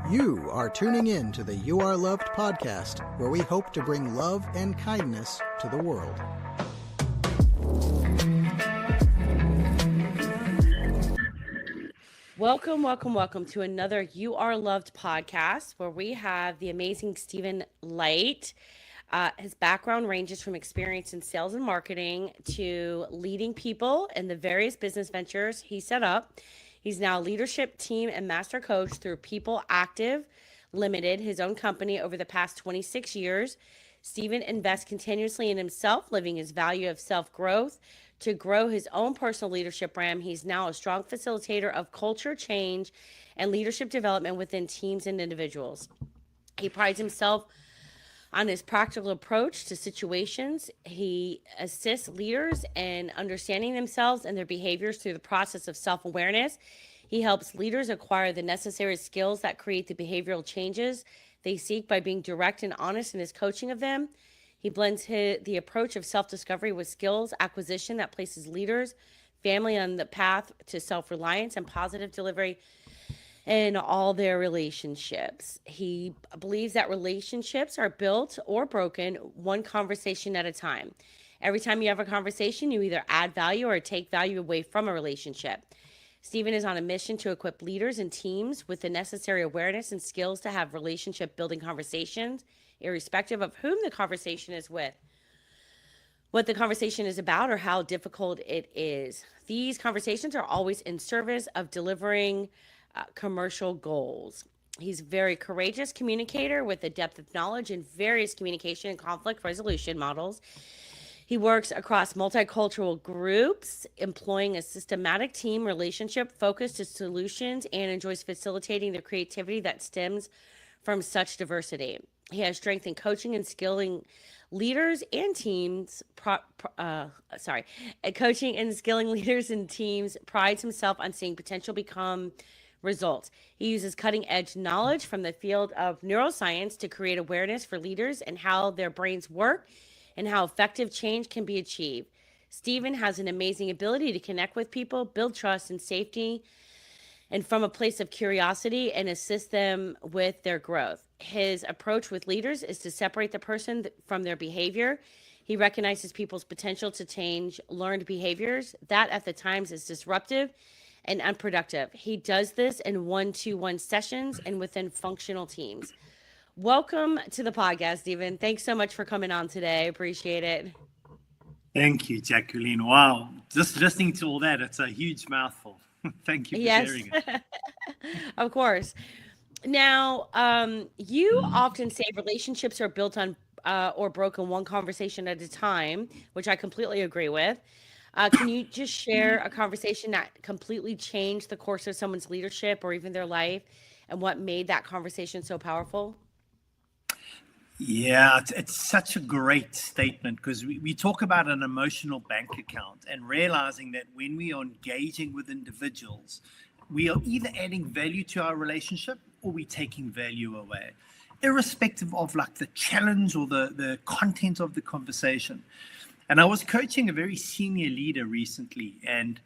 You are tuning in to the You Are Loved podcast, where we hope to bring love and kindness to the world. Welcome to another You Are Loved podcast, where we have the amazing Stephen Light. His background ranges from experience in sales and marketing to leading people in the various business ventures he set up. He's now leadership team and master coach through People Active Limited, his own company, over the past 26 years. Stephen invests continuously in himself, living his value of self-growth to grow his own personal leadership brand. He's now a strong facilitator of culture change and leadership development within teams and individuals. He prides himself on his practical approach to situations. He assists leaders in understanding themselves and their behaviors through the process of self-awareness. He helps leaders acquire the necessary skills that create the behavioral changes they seek by being direct and honest in his coaching of them. He blends the approach of self-discovery with skills acquisition that places leaders, family on the path to self-reliance and positive delivery in all their relationships. He believes that relationships are built or broken one conversation at a time. Every time you have a conversation, you either add value or take value away from a relationship. Stephen is on a mission to equip leaders and teams with the necessary awareness and skills to have relationship building conversations, irrespective of whom the conversation is with, what the conversation is about, or how difficult it is. These conversations are always in service of delivering commercial goals. He's a very courageous communicator with a depth of knowledge in various communication and conflict resolution models. He works across multicultural groups, employing a systematic team relationship focused to solutions, and enjoys facilitating the creativity that stems from such diversity. He has strength in coaching and skilling leaders and teams. Coaching and skilling leaders and teams. Prides himself on seeing potential become results. He uses cutting edge knowledge from the field of neuroscience to create awareness for leaders and how their brains work and how effective change can be achieved. Stephen has an amazing ability to connect with people, build trust and safety, and from a place of curiosity, and assist them with their growth. His approach with leaders is to separate the person from their behavior. He recognizes people's potential to change learned behaviors that at the times is disruptive and unproductive. He does this in one-to-one sessions and within functional teams. Welcome to the podcast, Stephen. Thanks so much for coming on today. Appreciate it. Thank you, Jacqueline. Wow. Just listening to all that, it's a huge mouthful. Thank you for sharing it. Of course. Now, you often say relationships are built on or broken one conversation at a time, which I completely agree with. Can you just share a conversation that completely changed the course of someone's leadership or even their life, and what made that conversation so powerful? Yeah, it's such a great statement, because we talk about an emotional bank account, and realizing that when we are engaging with individuals, we are either adding value to our relationship or we're taking value away, irrespective of like the challenge or the content of the conversation. And I was coaching a very senior leader recently, and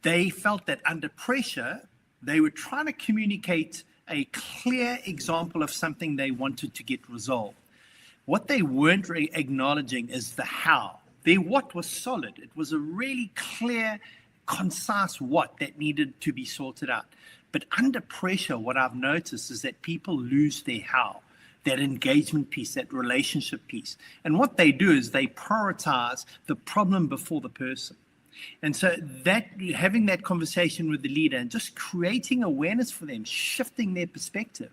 they felt that under pressure, they were trying to communicate a clear example of something they wanted to get resolved. What they weren't acknowledging is the how. Their what was solid. It was a really clear, concise what that needed to be sorted out. But under pressure, what I've noticed is that people lose their how, that engagement piece, that relationship piece. And what they do is they prioritize the problem before the person. And so that having that conversation with the leader and just creating awareness for them, shifting their perspective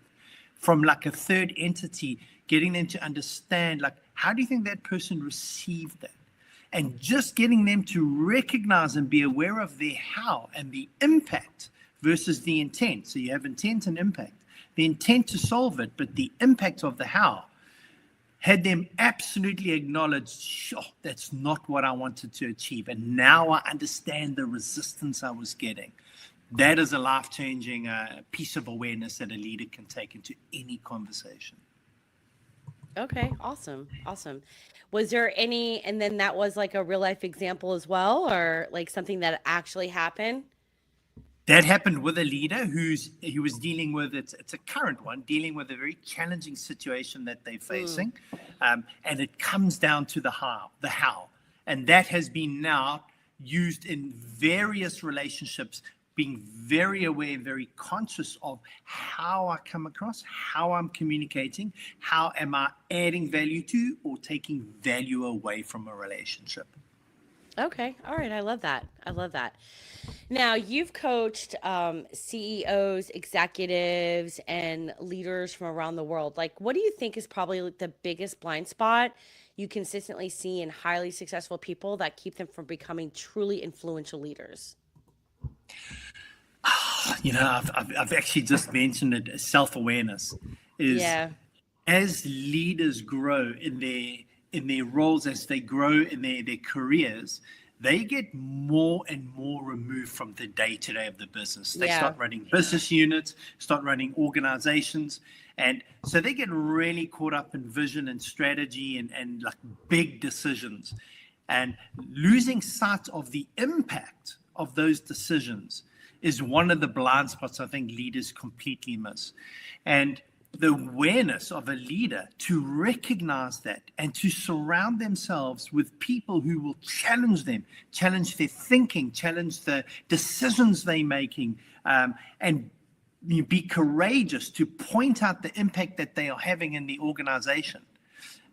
from like a third entity, getting them to understand, like, how do you think that person received that? And just getting them to recognize and be aware of their how and the impact versus the intent. So you have intent and impact. The intent to solve it, but the impact of the how, had them absolutely acknowledge, sure, that's not what I wanted to achieve. And now I understand the resistance I was getting. That is a life-changing piece of awareness that a leader can take into any conversation. Okay, awesome. Was there any, and then that was like a real life example as well, or like something that actually happened? That happened with a leader who was dealing with, it's a current one, dealing with a very challenging situation that they're facing. And it comes down to the how. And that has been now used in various relationships, being very aware, very conscious of how I come across, how I'm communicating, how am I adding value to or taking value away from a relationship. Okay. All right. I love that. Now, you've coached CEOs, executives, and leaders from around the world. Like, what do you think is probably the biggest blind spot you consistently see in highly successful people that keep them from becoming truly influential leaders? I've actually just mentioned it. Self-awareness is, as leaders grow in their roles, as they grow in their careers, they get more and more removed from the day-to-day of the business. They start running business units, start running organizations. And so they get really caught up in vision and strategy and like big decisions, and losing sight of the impact of those decisions is one of the blind spots I think leaders completely miss. And the awareness of a leader to recognize that and to surround themselves with people who will challenge them, challenge their thinking, challenge the decisions they're making, and be courageous to point out the impact that they are having in the organization.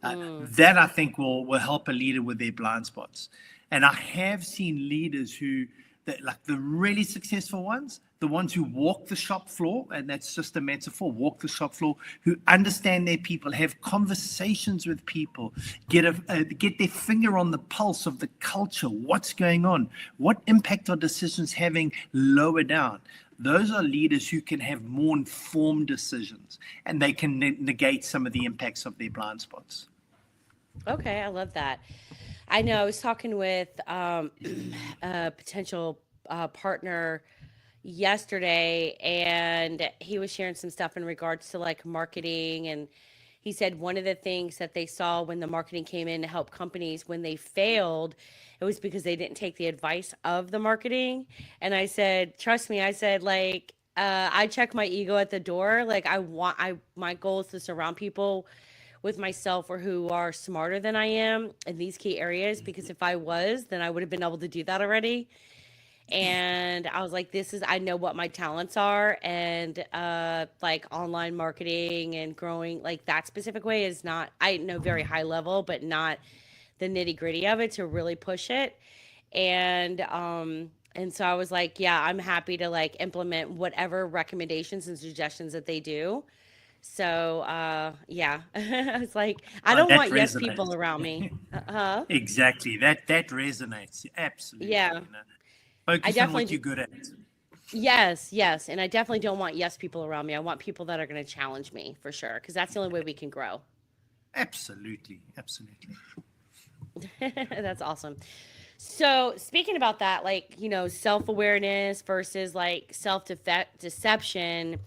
That I think will help a leader with their blind spots. And I have seen leaders like the really successful ones, the ones who walk the shop floor, and that's just a metaphor, walk the shop floor, who understand their people, have conversations with people, get their finger on the pulse of the culture, what's going on, what impact are decisions having lower down. Those are leaders who can have more informed decisions, and they can negate some of the impacts of their blind spots. Okay, I love that. I know I was talking with a potential partner yesterday, and he was sharing some stuff in regards to like marketing. And he said one of the things that they saw when the marketing came in to help companies when they failed, it was because they didn't take the advice of the marketing. And I said, trust me, I said, like, I check my ego at the door. Like my goal is to surround people with myself or who are smarter than I am in these key areas, because if I was, then I would have been able to do that already. And I was like, I know what my talents are, and like online marketing and growing like that specific way is not, I know very high level, but not the nitty gritty of it to really push it. And so I was like, yeah, I'm happy to like implement whatever recommendations and suggestions that they do. So, yeah, I was like, I don't want yes people around me. Exactly. That resonates. Absolutely. Yeah. Focus on what you're good at. Yes. And I definitely don't want yes people around me. I want people that are going to challenge me for sure, because that's the only way we can grow. Absolutely. That's awesome. So speaking about that, like, self-awareness versus like self-deception,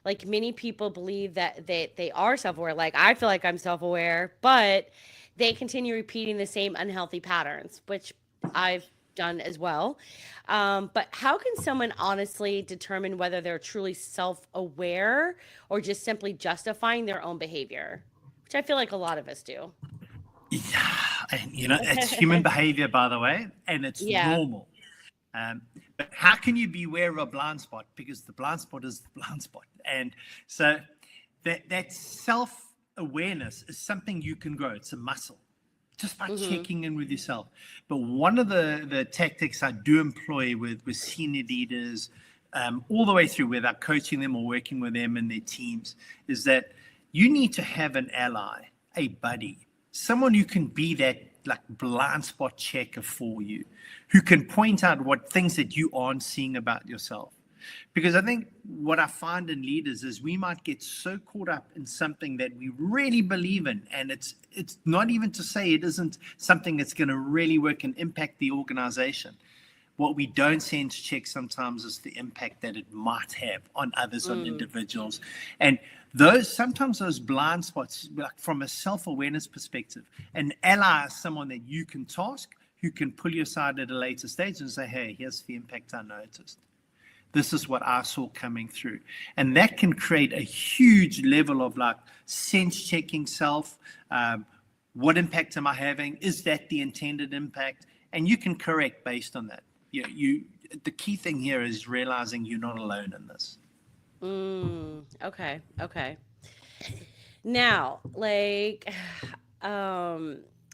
like many people believe that they are self-aware. Like I feel like I'm self-aware, but they continue repeating the same unhealthy patterns, which I've done as well. But how can someone honestly determine whether they're truly self-aware or just simply justifying their own behavior, which I feel like a lot of us do? Yeah, and it's human behavior, by the way, and it's normal. But how can you be aware of a blind spot? Because the blind spot is the blind spot. And so that self-awareness is something you can grow. It's a muscle, just by checking in with yourself. But one of the tactics I do employ with senior leaders, all the way through, whether I'm coaching them or working with them and their teams, is that you need to have an ally, a buddy, someone who can be that like blind spot checker for you, who can point out what things that you aren't seeing about yourself. Because I think what I find in leaders is we might get so caught up in something that we really believe in, and it's not even to say it isn't something that's going to really work and impact the organization. What we don't sense check sometimes is the impact that it might have on others, on individuals. And sometimes those blind spots, like from a self-awareness perspective, an ally is someone that you can task, who can pull you aside at a later stage and say, hey, here's the impact I noticed. This is what I saw coming through. And that can create a huge level of like sense checking self. What impact am I having? Is that the intended impact? And you can correct based on that. The key thing here is realizing you're not alone in this. Okay. Now, like,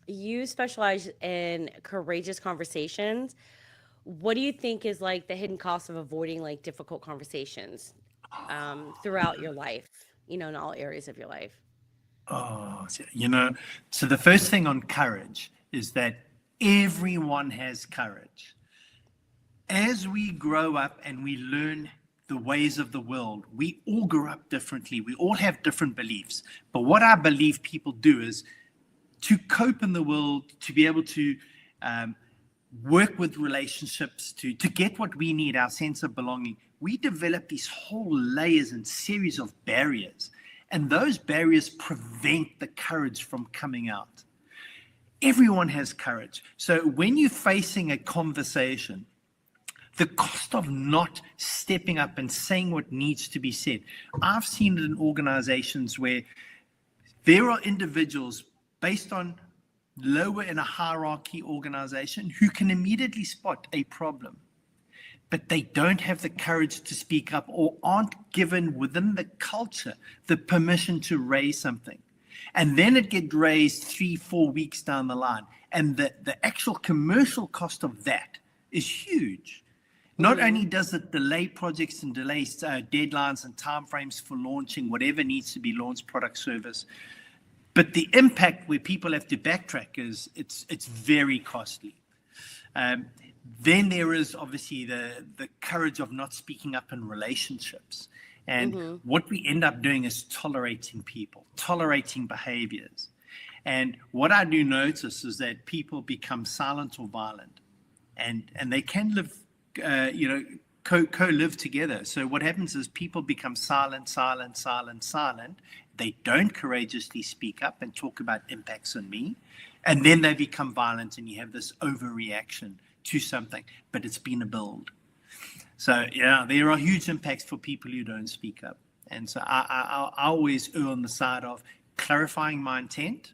you specialize in courageous conversations. What do you think is like the hidden cost of avoiding like difficult conversations throughout your life, in all areas of your life? So the first thing on courage is that everyone has courage. As we grow up and we learn the ways of the world, we all grow up differently. We all have different beliefs. But what I believe people do is to cope in the world, to be able to work with relationships, to get what we need, our sense of belonging, we develop these whole layers and series of barriers. And those barriers prevent the courage from coming out. Everyone has courage. So when you're facing a conversation, the cost of not stepping up and saying what needs to be said. I've seen it in organizations where there are individuals based on lower in a hierarchy organization who can immediately spot a problem, but they don't have the courage to speak up or aren't given within the culture the permission to raise something. And then it gets raised 3-4 weeks down the line. And the actual commercial cost of that is huge. Not only does it delay projects and delays deadlines and timeframes for launching whatever needs to be launched, product, service, but the impact where people have to backtrack is it's very costly. Then there is obviously the courage of not speaking up in relationships. And what we end up doing is tolerating people, tolerating behaviors. And what I do notice is that people become silent or violent, and they can live co-live together. So what happens is people become silent. They don't courageously speak up and talk about impacts on me. And then they become violent, and you have this overreaction to something, but it's been a build. So, there are huge impacts for people who don't speak up. And so I always err on the side of clarifying my intent.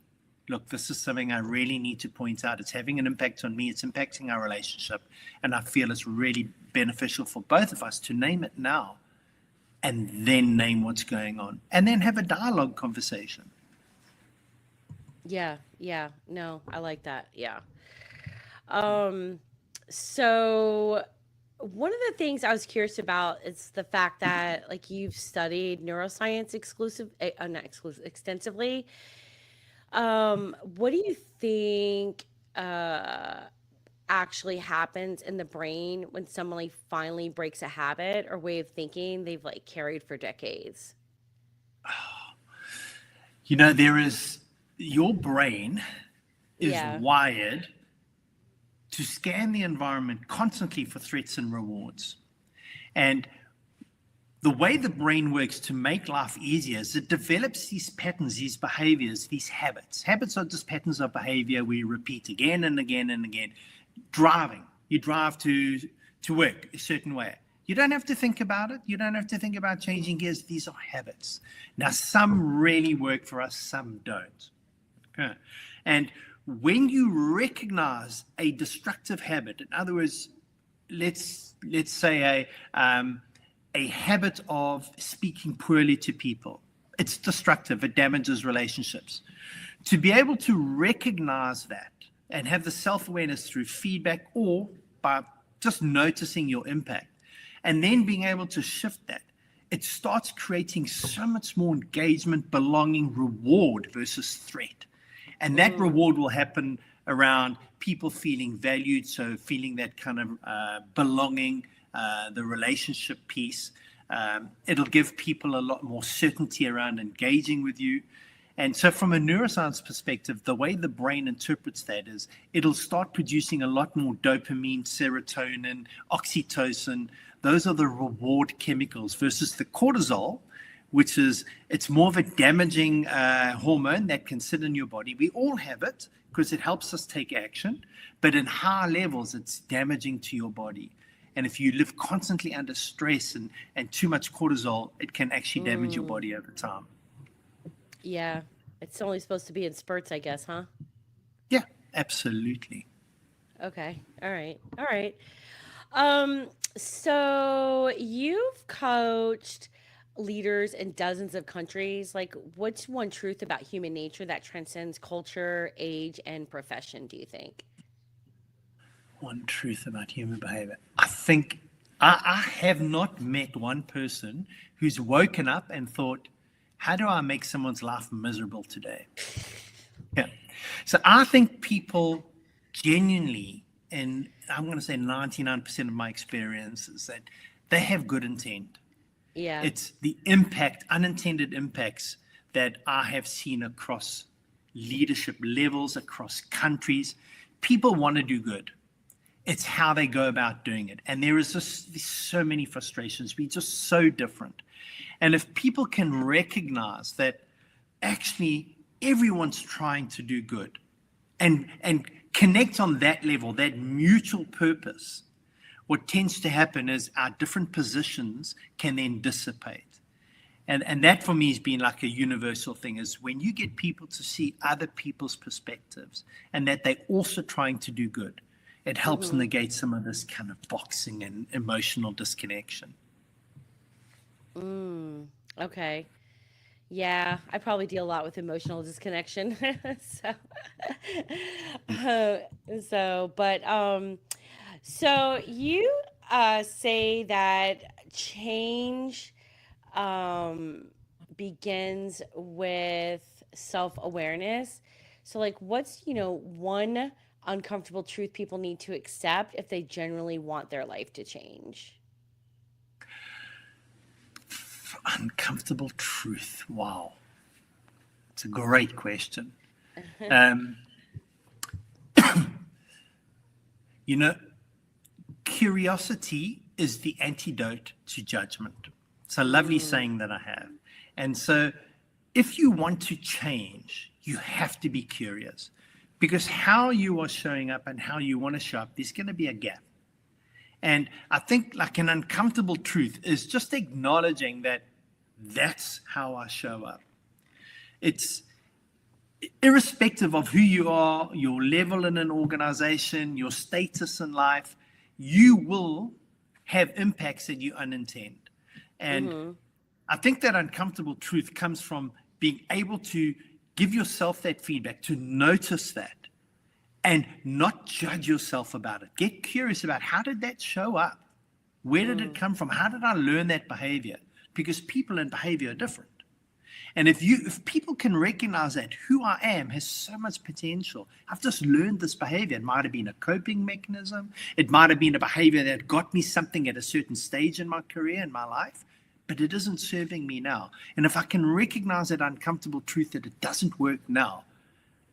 Look, this is something I really need to point out. It's having an impact on me. It's impacting our relationship. And I feel it's really beneficial for both of us to name it now and then name what's going on and then have a dialogue conversation. Yeah. No, I like that. Yeah. So one of the things I was curious about is the fact that like you've studied neuroscience extensively. What do you think actually happens in the brain when someone like finally breaks a habit or way of thinking they've like carried for decades? Your brain is wired to scan the environment constantly for threats and rewards. And the way the brain works to make life easier is it develops these patterns, these behaviors, these habits. Habits are just patterns of behavior we repeat again and again and again. Driving. You drive to work a certain way. You don't have to think about it. You don't have to think about changing gears. These are habits. Now, some really work for us, some don't. Okay. And when you recognize a destructive habit, in other words, let's say a habit of speaking poorly to people. It's destructive. It damages relationships. To be able to recognize that and have the self-awareness through feedback or by just noticing your impact and then being able to shift that, it starts creating so much more engagement, belonging, reward versus threat. And that reward will happen around people feeling valued, so feeling that kind of belonging, the relationship piece. It'll give people a lot more certainty around engaging with you. And so from a neuroscience perspective, the way the brain interprets that is it'll start producing a lot more dopamine, serotonin, oxytocin. Those are the reward chemicals versus the cortisol, which is it's more of a damaging hormone that can sit in your body. We all have it because it helps us take action, but in high levels, it's damaging to your body. And if you live constantly under stress and too much cortisol, it can actually damage your body over time. Yeah. It's only supposed to be in spurts, I guess, huh? Yeah, absolutely. Okay. All right. All right. So you've coached leaders in dozens of countries. Like, what's one truth about human nature that transcends culture, age, and profession, do you think? One truth about human behavior. I think I have not met one person who's woken up and thought, how do I make someone's life miserable today? Yeah. So I think people genuinely, and I'm going to say 99% of my experience is that they have good intent. Yeah. It's the impact, unintended impacts that I have seen across leadership levels, across countries. People want to do good. It's how they go about doing it. And there's so many frustrations. We're just so different. And if people can recognize that actually everyone's trying to do good and connect on that level, that mutual purpose, what tends to happen is our different positions can then dissipate. And that for me has been like a universal thing, is when you get people to see other people's perspectives and that they're also trying to do good, it helps negate some of this kind of boxing and emotional disconnection. Okay. Yeah, I probably deal a lot with emotional disconnection. So, uh, so you say that change um, begins with self-awareness. So, like, what's, one uncomfortable truth people need to accept if they genuinely want their life to change? Uncomfortable truth. Wow. It's a great question. Um, you know, curiosity is the antidote to judgment. It's a lovely saying that I have. And so if you want to change, you have to be curious, because how you are showing up and how you want to show up, there's going to be a gap. And I think like an uncomfortable truth is just acknowledging that that's how I show up. It's irrespective of who you are, your level in an organization, your status in life, you will have impacts that you unintend. And I think that uncomfortable truth comes from being able to give yourself that feedback, to notice that and not judge yourself about it. Get curious about, how did that show up? Where did it come from? How did I learn that behavior? Because people and behavior are different. And if people can recognize that who I am has so much potential, I've just learned this behavior. It might have been a coping mechanism. It might have been a behavior that got me something at a certain stage in my career, in my life, but it isn't serving me now. And if I can recognize that uncomfortable truth that it doesn't work now,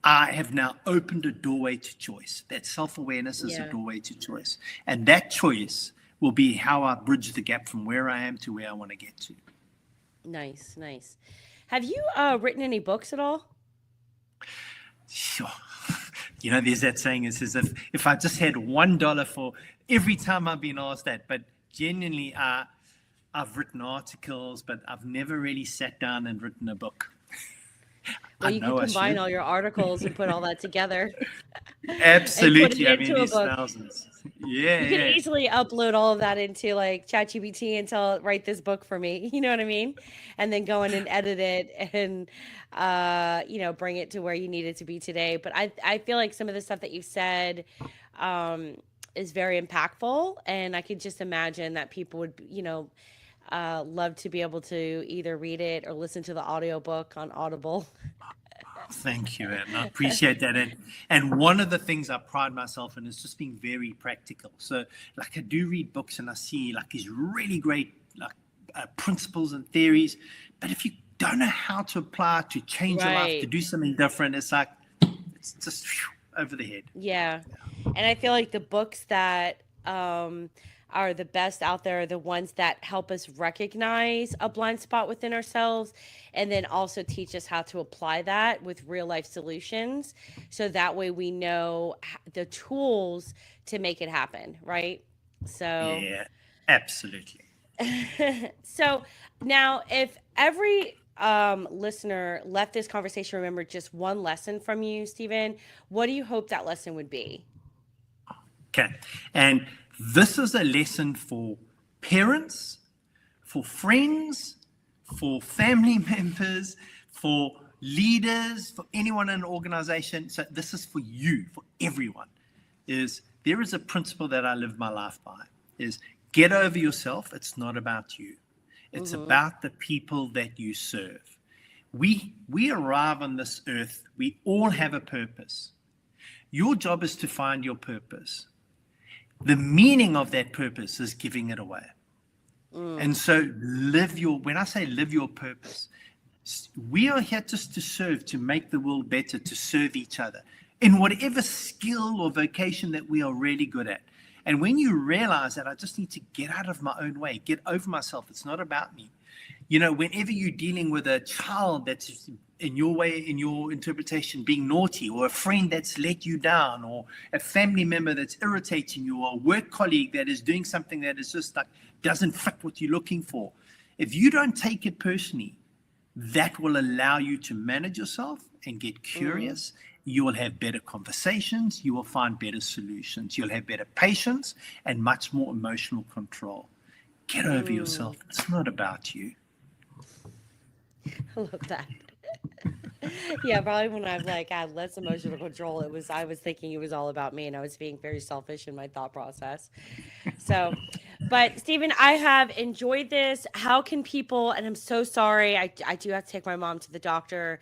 I have now opened a doorway to choice. That self-awareness is a doorway to choice. And that choice will be how I bridge the gap from where I am to where I want to get to. Nice, nice. Have you written any books at all? Sure. You know, there's that saying, it's as if I just had $1 for every time I've been asked that. But genuinely, I've written articles, but I've never really sat down and written a book. Well, you can combine all your articles and put all that together. Absolutely. And put it into a book. Thousands. Yeah. You can easily upload all of that into like ChatGPT and tell it, write this book for me. You know what I mean? And then go in and edit it and, bring it to where you need it to be today. But I feel like some of the stuff that you said is very impactful. And I could just imagine that people would, love to be able to either read it or listen to the audiobook on Audible. Thank you, Anne. I appreciate that. And one of the things I pride myself in is just being very practical. So, like, I do read books and I see like these really great principles and theories, but if you don't know how to apply it to change your life, to do something different, it's like it's just over the head. Yeah, and I feel like the books that are the best out there are the ones that help us recognize a blind spot within ourselves and then also teach us how to apply that with real life solutions. So that way we know the tools to make it happen, right? So, Yeah, absolutely. so now if every listener left this conversation, remember just one lesson from you, Stephen, what do you hope that lesson would be? Okay. And this is a lesson for parents, for friends, for family members, for leaders, for anyone in an organization. So this is for you, for everyone. Is there is a principle that I live my life by, is get over yourself. It's not about you. It's about the people that you serve. We arrive on this earth. We all have a purpose. Your job is to find your purpose. The meaning of that purpose is giving it away. And so when I say live your purpose, we are here just to serve, to make the world better, to serve each other in whatever skill or vocation that we are really good at. And when you realize that I just need to get out of my own way, get over myself, it's not about me. You know, whenever you're dealing with a child that's in your way, in your interpretation, being naughty, or a friend that's let you down, or a family member that's irritating you, or a work colleague that is doing something that is just like doesn't fit what you're looking for. If you don't take it personally, that will allow you to manage yourself and get curious. You will have better conversations. You will find better solutions. You'll have better patience and much more emotional control. Get over yourself. It's not about you. I love that. Yeah, probably when I've like had less emotional control, I was thinking it was all about me and I was being very selfish in my thought process. So, but Stephen, I have enjoyed this. How can people, and I'm so sorry, I do have to take my mom to the doctor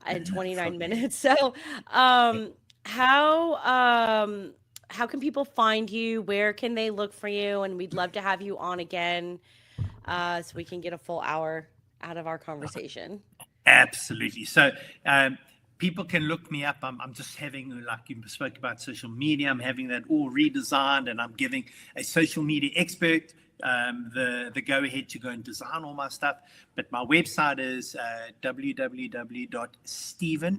in 29 minutes. So, how can people find you? Where can they look for you? And we'd love to have you on again, so we can get a full hour out of our conversation. Absolutely. So people can look me up. I'm just having, like you spoke about social media, I'm having that all redesigned, and I'm giving a social media expert the go-ahead to go and design all my stuff. But my website is www.stephen,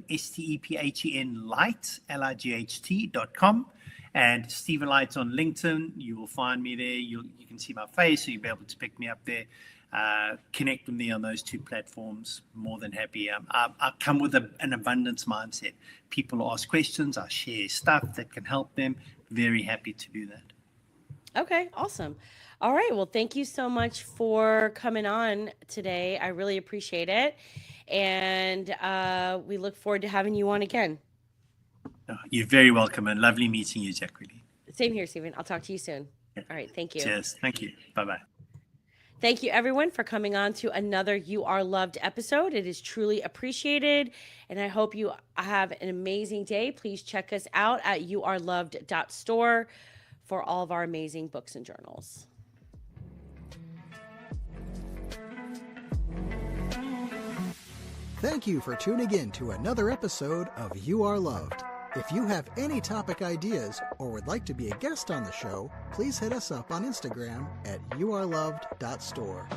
S-T-E-P-H-E-N, Light, L-I-G-H-T.com. And Stephen Light on LinkedIn. You will find me there. You can see my face, so you'll be able to pick me up there. Connect with me on those two platforms. More than happy. I come with an abundance mindset. People ask questions. I share stuff that can help them. Very happy to do that. Okay, awesome. All right. Well, thank you so much for coming on today. I really appreciate it. And we look forward to having you on again. You're very welcome, and lovely meeting you, Jacqueline. Same here, Stephen. I'll talk to you soon. All right. Thank you. Cheers. Thank you. Bye-bye. Thank you, everyone, for coming on to another You Are Loved episode. It is truly appreciated, and I hope you have an amazing day. Please check us out at youareloved.store for all of our amazing books and journals. Thank you for tuning in to another episode of You Are Loved. If you have any topic ideas or would like to be a guest on the show, please hit us up on Instagram at youareloved.store.